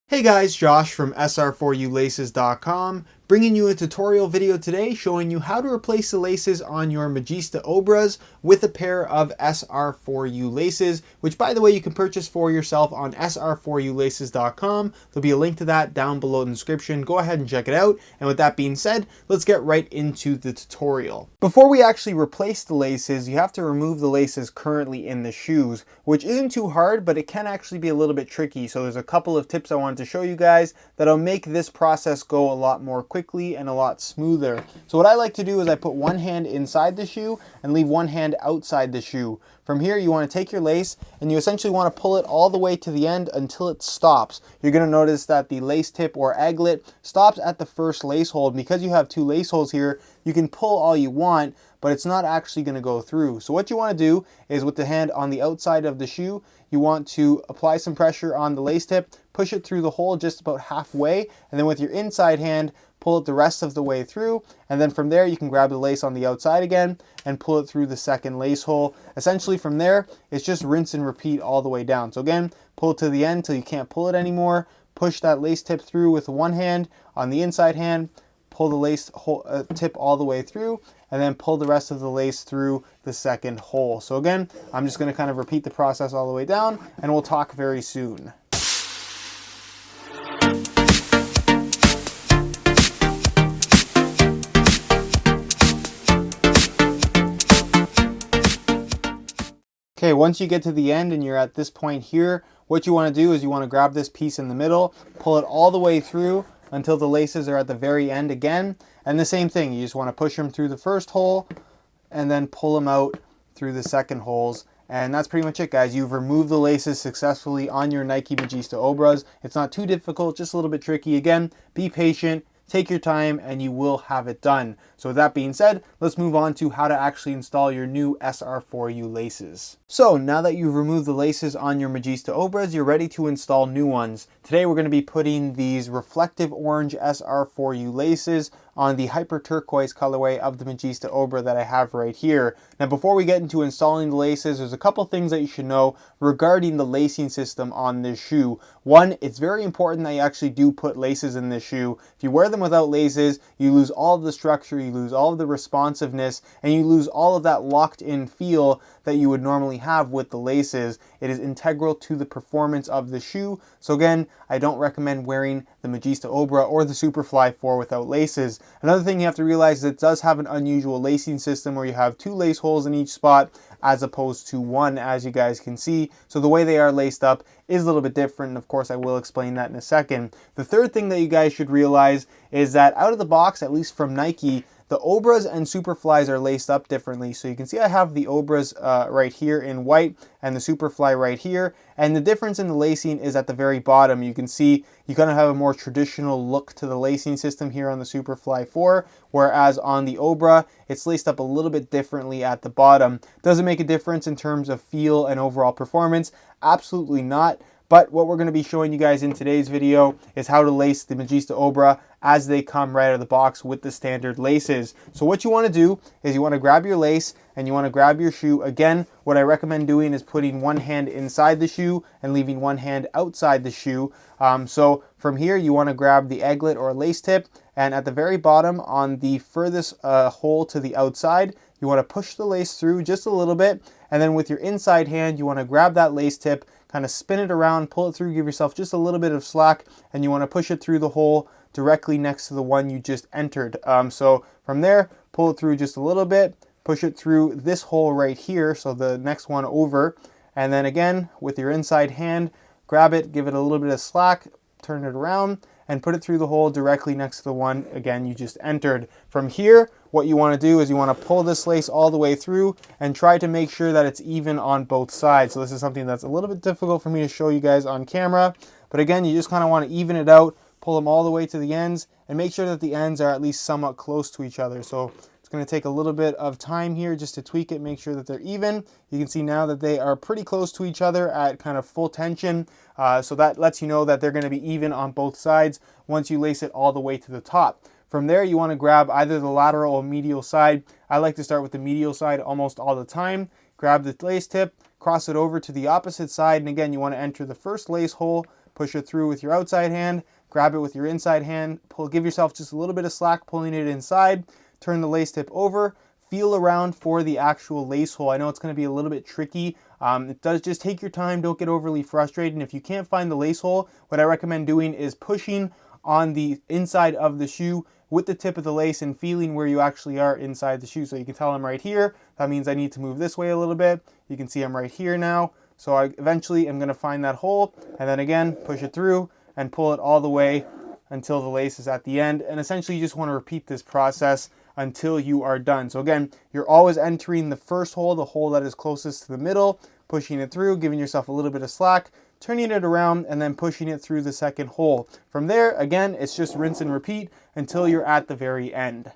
Hey guys, Josh from SR4U Laces.com, bringing you a tutorial video today showing you how to replace the laces on your Magista Obras with a pair of SR4U laces, which by the way you can purchase for yourself on SR4ULaces.com. There'll be a link to that down below in the description. Go ahead and check it out. And with that being said, let's get right into the tutorial. Before we actually replace the laces, you have to remove the laces currently in the shoes, which isn't too hard, but it can actually be a little bit tricky. So there's a couple of tips I wanted to show you guys that'll make this process go a lot more quickly and a lot smoother. So what I like to do is I put one hand inside the shoe and leave one hand outside the shoe. From here you want to take your lace and you essentially want to pull it all the way to the end until it stops. You're going to notice that the lace tip or aglet stops at the first lace hole. Because you have two lace holes here, you can pull all you want, but it's not actually going to go through. So what you want to do is with the hand on the outside of the shoe, you want to apply some pressure on the lace tip, push it through the hole just about halfway, and then with your inside hand, pull it the rest of the way through, and then from there you can grab the lace on the outside again and pull it through the second lace hole. Essentially from there, it's just rinse and repeat all the way down. So again, pull it to the end till you can't pull it anymore, push that lace tip through with one hand, on the inside hand, pull the lace tip all the way through, and then pull the rest of the lace through the second hole. So again, I'm just going to kind of repeat the process all the way down, and we'll talk very soon. Okay, once you get to the end and you're at this point here, what you want to do is you want to grab this piece in the middle, pull it all the way through until the laces are at the very end again. And the same thing, you just want to push them through the first hole and then pull them out through the second holes. And that's pretty much it, guys. You've removed the laces successfully on your Nike Magista Obras. It's not too difficult, just a little bit tricky. Again, be patient. Take your time and you will have it done. So with that being said, let's move on to how to actually install your new SR4U laces. So now that you've removed the laces on your Magista Obras, you're ready to install new ones. Today we're going to be putting these reflective orange SR4U laces on the hyper turquoise colorway of the Magista Obra that I have right here. Now before we get into installing the laces, there's a couple things that you should know regarding the lacing system on this shoe. One, it's very important that you actually do put laces in this shoe. If you wear them without laces, you lose all of the structure, you lose all of the responsiveness, and you lose all of that locked in feel that you would normally have with the laces. It is integral to the performance of the shoe. So again, I don't recommend wearing the Magista Obra or the Superfly 4 without laces. Another thing you have to realize is it does have an unusual lacing system where you have two lace holes in each spot as opposed to one, as you guys can see. So the way they are laced up is a little bit different, and of course I will explain that in a second. The third thing that you guys should realize is that out of the box, at least from Nike, the Obras and Superflies are laced up differently. So you can see I have the Obras right here in white and the Superfly right here. And the difference in the lacing is at the very bottom. You can see you kind of have a more traditional look to the lacing system here on the Superfly 4, whereas on the Obra, it's laced up a little bit differently at the bottom. Does it make a difference in terms of feel and overall performance? Absolutely not. But what we're going to be showing you guys in today's video is how to lace the Magista Obra as they come right out of the box with the standard laces. So what you want to do is you want to grab your lace and you want to grab your shoe. Again, what I recommend doing is putting one hand inside the shoe and leaving one hand outside the shoe. So from here, you want to grab the aglet or lace tip, and at the very bottom on the furthest hole to the outside, you want to push the lace through just a little bit, and then with your inside hand, you want to grab that lace tip, kind of spin it around, pull it through, give yourself just a little bit of slack, and you want to push it through the hole directly next to the one you just entered. So from there, pull it through just a little bit, push it through this hole right here, so the next one over, and then again, with your inside hand, grab it, give it a little bit of slack, turn it around, and put it through the hole directly next to the one, again, you just entered. From here, what you want to do is you want to pull this lace all the way through and try to make sure that it's even on both sides. So this is something that's a little bit difficult for me to show you guys on camera, but again, you just kind of want to even it out, pull them all the way to the ends, and make sure that the ends are at least somewhat close to each other. So it's going to take a little bit of time here just to tweak it, make sure that they're even. You can see now that they are pretty close to each other at kind of full tension. So that lets you know that they're going to be even on both sides once you lace it all the way to the top. From there, you want to grab either the lateral or medial side. I like to start with the medial side almost all the time. Grab the lace tip, cross it over to the opposite side, and again, you want to enter the first lace hole, push it through with your outside hand, grab it with your inside hand, give yourself just a little bit of slack pulling it inside, turn the lace tip over, feel around for the actual lace hole. I know it's going to be a little bit tricky. It does just take your time, don't get overly frustrated, and if you can't find the lace hole, what I recommend doing is pushing on the inside of the shoe with the tip of the lace and feeling where you actually are inside the shoe. So you can tell I'm right here. That means I need to move this way a little bit. You can see I'm right here now. So I eventually am going to find that hole, and then again push it through and pull it all the way until the lace is at the end. And essentially you just want to repeat this process until you are done. So again, you're always entering the first hole, the hole that is closest to the middle, pushing it through, giving yourself a little bit of slack, turning it around, and then pushing it through the second hole. From there, again, it's just rinse and repeat until you're at the very end.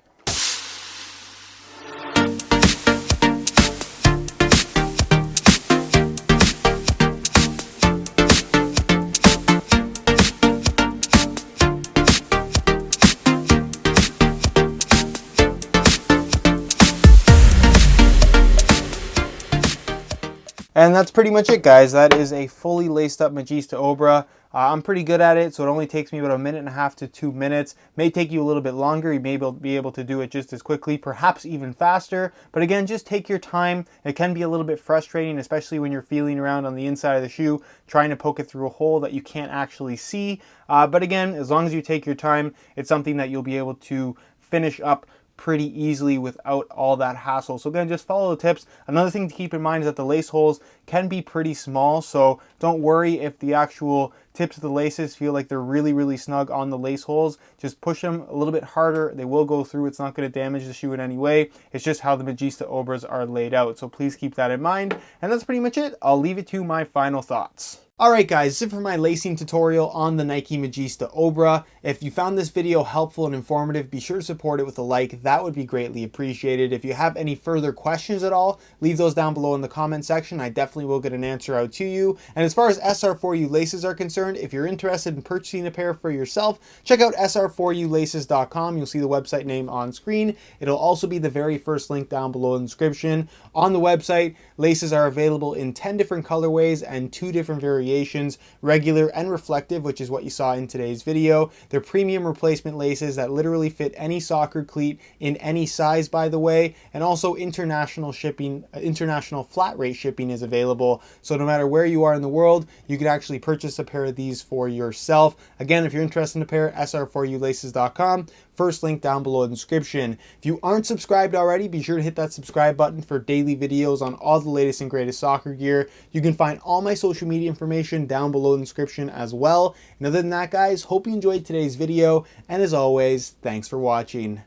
And that's pretty much it, guys. That is a fully laced up Magista Obra. I'm pretty good at it, so it only takes me about 1.5 to 2 minutes. May take you a little bit longer. You may be able to do it just as quickly, perhaps even faster. But again, just take your time. It can be a little bit frustrating, especially when you're feeling around on the inside of the shoe, trying to poke it through a hole that you can't actually see. But again, as long as you take your time, it's something that you'll be able to finish up pretty easily without all that hassle. So again, just follow the tips. Another thing to keep in mind is that the lace holes can be pretty small, so don't worry if the actual tips of the laces feel like they're really snug on the lace holes. Just push them a little bit harder. They will go through. It's not going to damage the shoe in any way. It's just how the Magista Obras are laid out. So please keep that in mind. And that's pretty much it. I'll leave it to my final thoughts. Alright guys, that's it for my lacing tutorial on the Nike Magista Obra. If you found this video helpful and informative, be sure to support it with a like. That would be greatly appreciated. If you have any further questions at all, leave those down below in the comment section. I definitely will get an answer out to you. And as far as SR4U laces are concerned, if you're interested in purchasing a pair for yourself, check out SR4ULaces.com. You'll see the website name on screen. It'll also be the very first link down below in the description. On the website, laces are available in 10 different colorways and 2 different variations. Regular and reflective, which is what you saw in today's video. They're premium replacement laces that literally fit any soccer cleat in any size, by the way, and also international shipping, international flat rate shipping is available. So no matter where you are in the world, you can actually purchase a pair of these for yourself. Again, if you're interested in a pair, SR4ULaces.com. First link down below in the description. If you aren't subscribed already, be sure to hit that subscribe button for daily videos on all the latest and greatest soccer gear. You can find all my social media information down below in the description as well. And other than that, guys, hope you enjoyed today's video. And as always, thanks for watching.